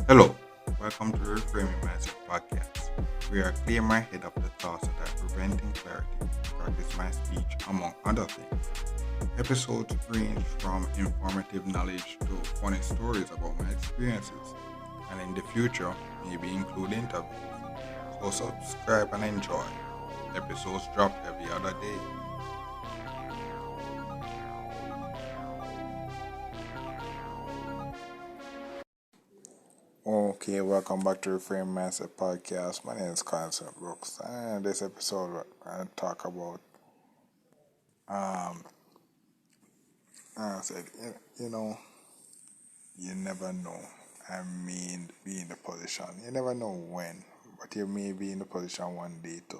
Hello, welcome to the Reframing Mindset podcast. We are clear my head of the thoughts that are preventing clarity to practice my speech, among other things. Episodes range from informative knowledge to funny stories about my experiences, and in the future, maybe include interviews. So subscribe and enjoy. Episodes drop every other day. Okay, welcome back to the Frame Mindset Podcast. My name is Constant Brooks, and this episode I talk about I said you never know. I mean, be in the position. You never know when, but you may be in the position one day to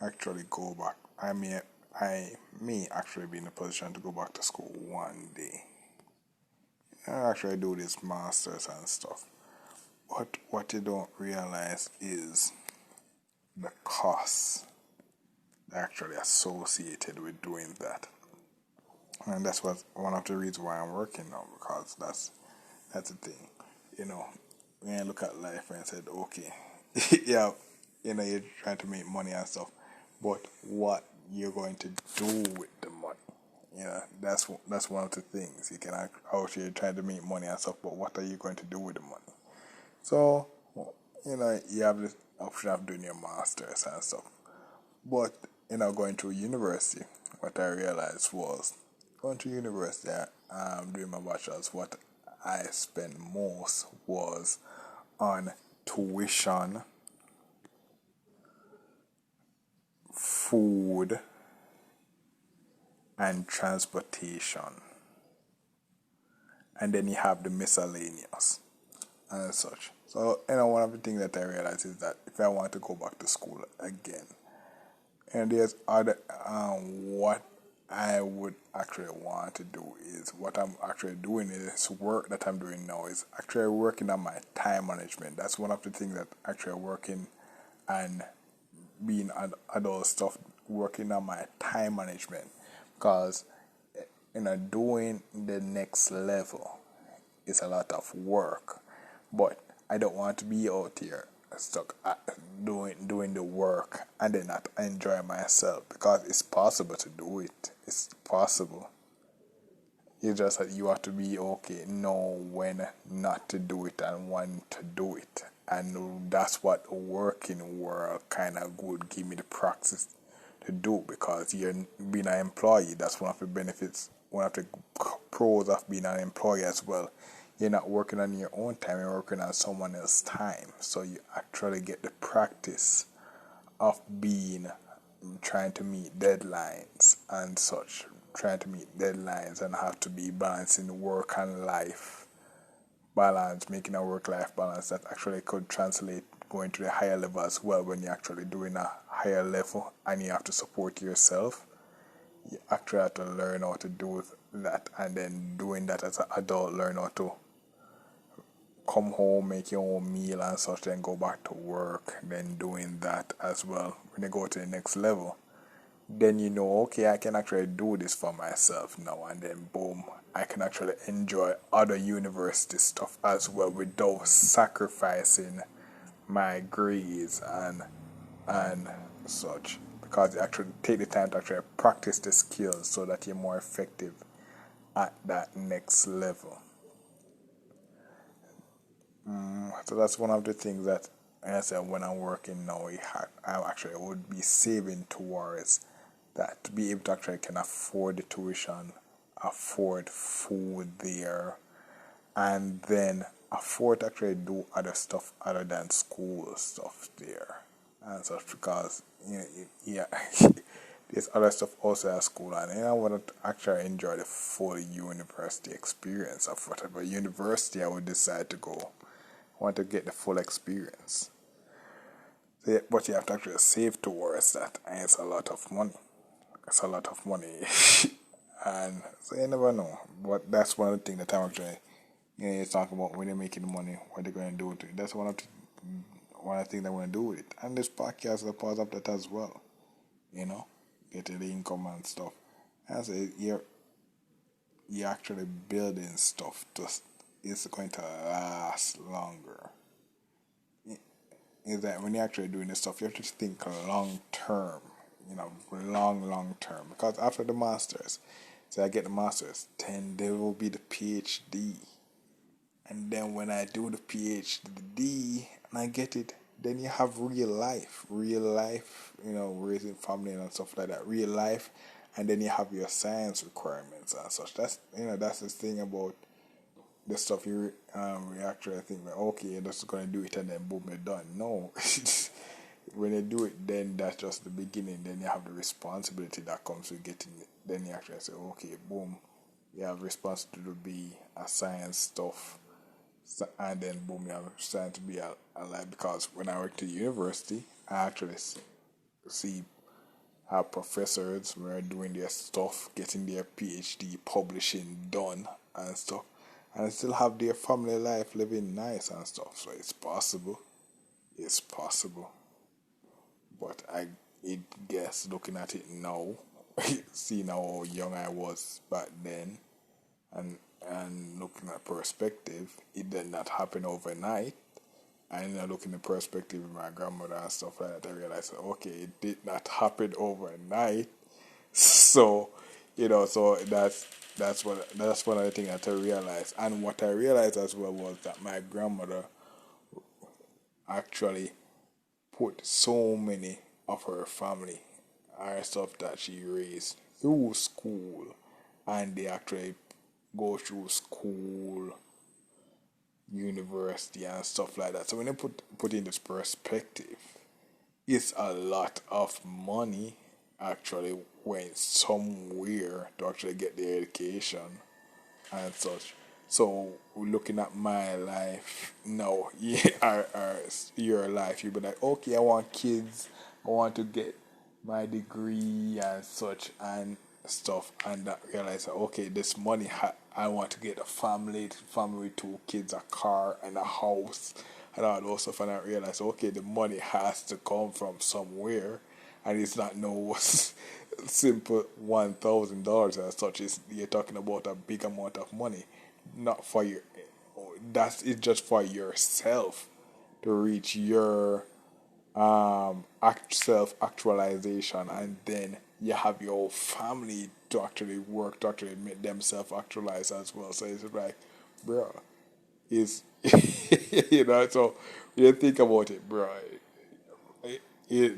actually go back. I may actually be in the position to go back to school one day. I actually do this masters and stuff. But what you don't realize is the costs actually associated with doing that. And that's what one of the reasons why I'm working now, because that's the thing. When I look at life and said, okay, yeah, you're trying to make money and stuff, but what you're going to do with the money? That's one of the things. You can out here trying to make money and stuff, but what are you going to do with the money? So, you have this option of doing your masters and stuff. But, going to university, what I realized was going to university, doing my bachelor's, what I spent most was on tuition, food, and transportation. And then you have the miscellaneous and such. So, one of the things that I realized is that if I want to go back to school again, and there's other, what I would actually want to do is what I'm actually doing is work that I'm doing now is actually working on my time management. That's one of the things that actually working and being adult stuff, working on my time management, because doing the next level is a lot of work, but I don't want to be out here stuck doing the work and then not enjoy myself, because it's possible to do it. It's possible. You just you have to be okay, know when not to do it and when to do it, and that's what working world kind of would give me the practice to do, because you're being an employee. That's one of the benefits, one of the pros of being an employee as well. You're not working on your own time, you're working on someone else's time. So you actually get the practice of trying to meet deadlines and such. Trying to meet deadlines and have to be balancing work and life balance, making a work-life balance that actually could translate going to the higher level as well. When you're actually doing a higher level and you have to support yourself, you actually have to learn how to do that, and then doing that as an adult, learn how to come home, make your own meal and such, then go back to work, then doing that as well. When you go to the next level, then okay, I can actually do this for myself now, and then boom, I can actually enjoy other university stuff as well without sacrificing my grades and such, because you actually take the time to actually practice the skills so that you're more effective at that next level. So that's one of the things that, like I said, when I'm working now, I actually would be saving towards that, to be able to actually can afford the tuition, afford food there, and then afford to actually do other stuff other than school stuff there and such, because yeah, there's other stuff also at school, and I want to actually enjoy the full university experience of whatever university I would decide to go. I want to get the full experience. So, but you have to actually save towards that, and it's a lot of money. It's a lot of money. And so you never know. But that's one of the things that I'm actually, you talk about when they're making money, what they're going to do with it. That's one of the things they want to do with it. And this podcast is a part of that as well. getting the income and stuff. And so you're actually building stuff to it's going to last longer. Is that when you're actually doing this stuff, you have to think long term, long term. Because after the masters, say I get the masters, then there will be the PhD. And then when I do the PhD and I get it, then you have real life, raising family and stuff like that, real life, and then you have your science requirements and such. That's the thing about the stuff we actually think like, okay, you're just gonna do it and then boom, you're done. No, when you do it, then that's just the beginning. Then you have the responsibility that comes with getting it. Then you actually say, okay, boom, you have responsibility to be a science stuff. And then boom, you have starting to be alive. Because when I worked at university, I actually see how professors were doing their stuff, getting their PhD publishing done and stuff, and still have their family life living nice and stuff. So it's possible. It's possible. But it guess looking at it now, seeing how young I was back then, and looking at perspective, it did not happen overnight. And looking at perspective of my grandmother and stuff like that, I realized, okay, it did not happen overnight. So, so that's one of the things that I realized. And what I realized as well was that my grandmother actually put so many of her family and stuff that she raised through school, and they actually go through school, university, and stuff like that. So when you put in this perspective, it's a lot of money actually went somewhere to actually get the education and such. So looking at my life now, your life, you'll be like, okay, I want kids, I want to get my degree and such and stuff, and that realize that, okay, this money I want to get a family with 2 kids, a car and a house and all those stuff, and I realize, okay, the money has to come from somewhere, and it's not no simple $1,000 as such. You're talking about a big amount of money, not for your. That's it, just for yourself to reach your self actualization, and then you have your whole family to actually work to actually make them self actualize as well. So it's like, bro, is so when you think about it, bro, it,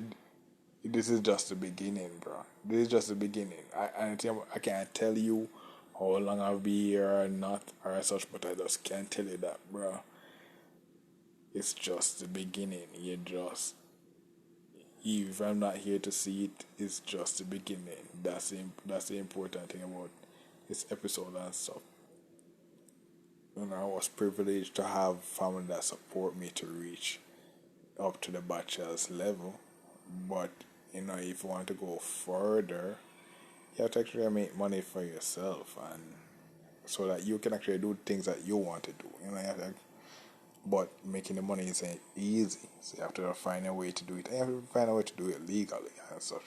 this is just the beginning, bro. This is just the beginning. I can't tell you how long I'll be here or not or such, but I just can't tell you that, bro. It's just the beginning. If I'm not here to see it, it's just the beginning. That's the important thing about this episode and stuff. I was privileged to have family that support me to reach up to the bachelor's level. But if you want to go further, you have to actually make money for yourself, and so that you can actually do things that you want to do. But making the money isn't easy, so you have to find a way to do it. And you have to find a way to do it legally and such,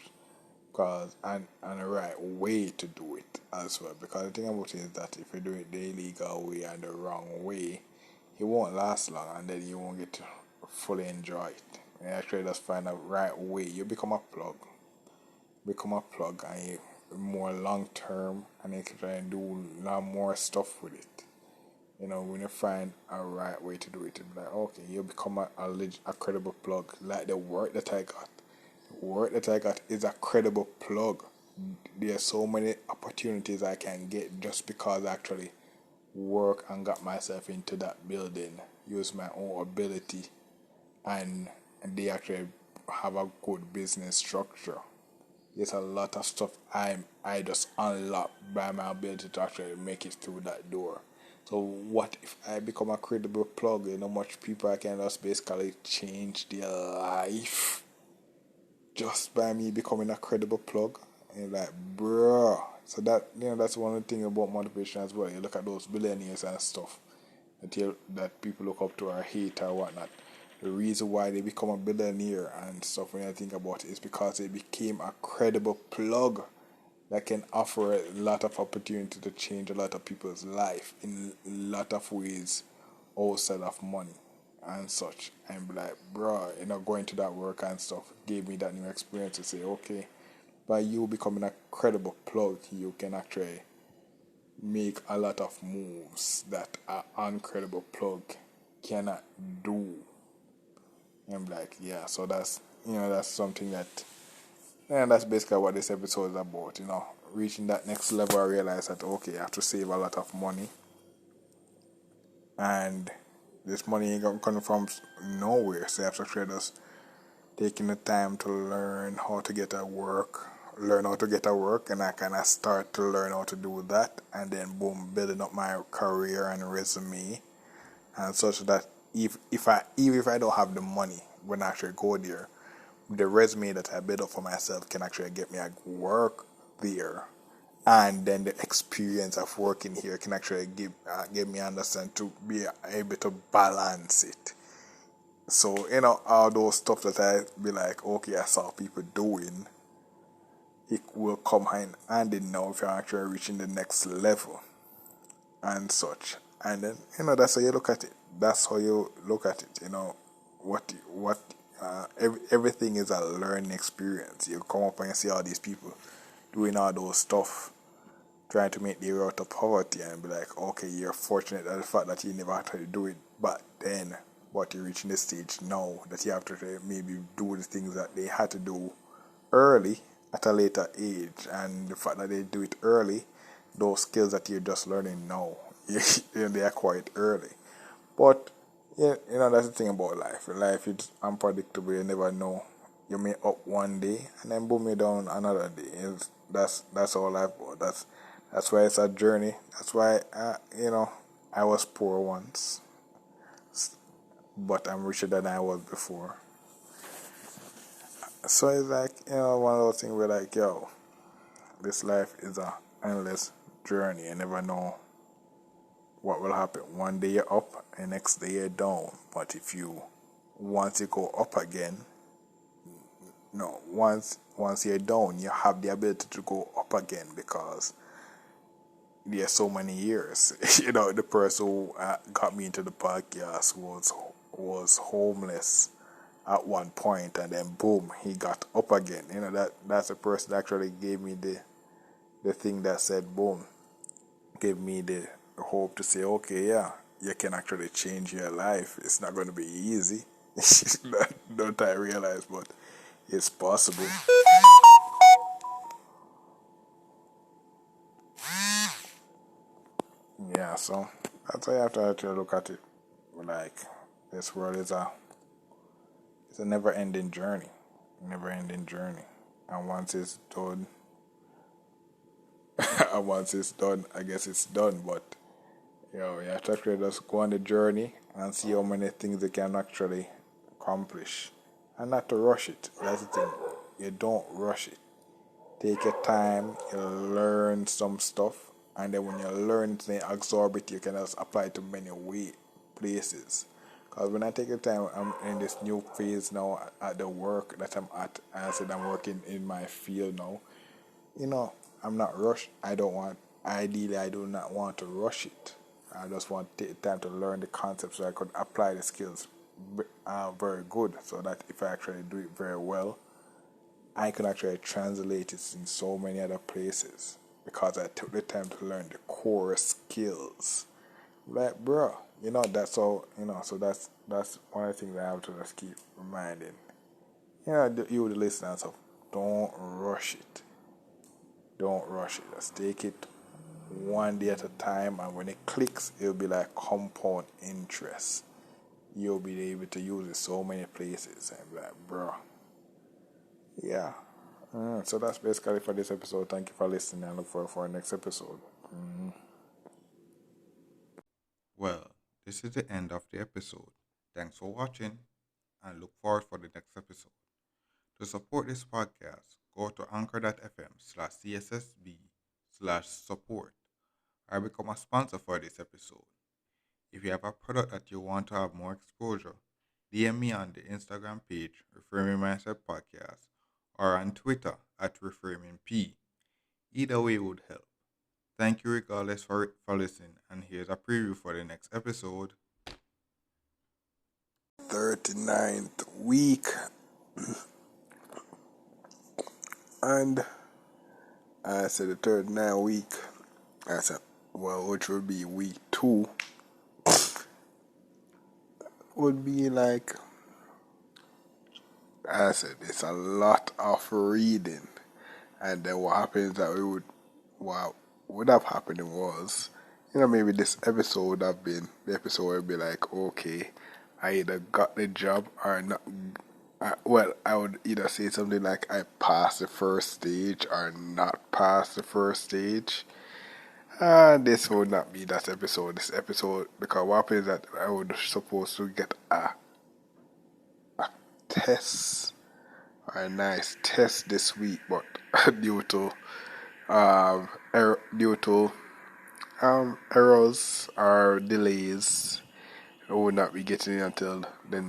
and the right way to do it as well. Because the thing about it is that if you do it the illegal way and the wrong way, it won't last long, and then you won't get to fully enjoy it. And you actually just find a right way. You become a plug, and you more long term, and you can try and do a lot more stuff with it. When you find a right way to do it, you'll be like, okay, you become a credible plug. Like the work that I got. The work that I got is a credible plug. There are so many opportunities I can get just because I actually work and got myself into that building, use my own ability, and they actually have a good business structure. There's a lot of stuff I just unlock by my ability to actually make it through that door. So what if I become a credible plug? Much people I can just basically change their life just by me becoming a credible plug. And like, bruh. So that's one of the things about motivation as well. You look at those billionaires and stuff that people look up to or hate or whatnot. The reason why they become a billionaire and stuff, when I think about it, is because they became a credible plug that can offer a lot of opportunity to change a lot of people's life in a lot of ways outside of money and such. And be like, bro, going to that work and stuff gave me that new experience to say, okay, by you becoming a credible plug, you can actually make a lot of moves that an uncredible plug cannot do. And I'm like, yeah, so that's something that, and that's basically what this episode is about, reaching that next level. I realized that, okay, I have to save a lot of money, and this money ain't gonna come from nowhere, so I have to try just taking the time to learn how to get a work, and I kind of start to learn how to do that, and then boom, building up my career and resume, and such that even if I don't have the money when I actually go there, the resume that I build up for myself can actually get me a work there, and then the experience of working here can actually give me understand to be able to balance it. So all those stuff that I be like, okay, I saw people doing, it will come hand in now if you're actually reaching the next level and such. And then that's how you look at it. That's how you look at it. What everything is a learning experience. You come up and you see all these people doing all those stuff, trying to make their way out of poverty, and be like, okay, you're fortunate at the fact that you never had to do it, but you're reaching the stage now that you have to maybe do the things that they had to do early at a later age, and the fact that they do it early, those skills that you're just learning now, they acquire it early. But yeah, that's the thing about life. Life is unpredictable. You never know. You may up one day and then boom, you down another day. That's all life about. That's why it's a journey. That's why I was poor once, but I'm richer than I was before. So it's like one of those things where like, yo, this life is a endless journey. You never know what will happen. One day you're up, and next day you're down. But once you go up again, no, once you're down, you have the ability to go up again, because there's so many years. The person who got me into the podcast was homeless at one point, and then boom, he got up again. That's the person that actually gave me the thing that said boom, gave me the hope to say, okay, yeah, you can actually change your life. It's not going to be easy. Don't I realize, but it's possible. Yeah, so that's why you have to actually look at it. Like, this world is it's a never-ending journey, and once it's done, I guess it's done. But you have to actually just go on the journey and see how many things you can actually accomplish, and not to rush it. That's the thing. You don't rush it. Take your time. You learn some stuff, and then when you learn, then absorb it. You can just apply it to many places. Because when I take the time, I'm in this new phase now at the work that I'm at. I said I'm working in my field now. You know, I'm not rushed. Ideally, I do not want to rush it. I just want to take time to learn the concepts so I could apply the skills very good, so that if I actually do it very well, I can actually translate it in so many other places, because I took the time to learn the core skills. Like, bro, that's all, so that's one of the things I have to just keep reminding. You, the listeners, of don't rush it. Don't rush it. Just take it one day at a time, and when it clicks, it'll be like compound interest. You'll be able to use it so many places, and be like, bro, yeah. So that's basically for this episode. Thank you for listening, and look forward for our next episode. Well, this is the end of the episode. Thanks for watching and look forward for the next episode. To support this podcast, go to anchor.fm/CSSB/support or become a sponsor for this episode. If you have a product that you want to have more exposure, DM me on the Instagram page, Reframing Mindset Podcast, or on Twitter at ReframingP. Either way would help. Thank you regardless for listening, and here's a preview for the next episode. 39th week, and I said the 39th week, I said, well, which would be week 2, would be like, I said, it's a lot of reading. And then what happens that what would have happened was, maybe this episode would have been, the episode would be like, okay, I either got the job or not. I would either say something like I passed the first stage or not passed the first stage. This would not be that episode. This episode, because what happens is that I would supposed to get a test, a nice test this week, but due to errors or delays, I would not be getting it until then.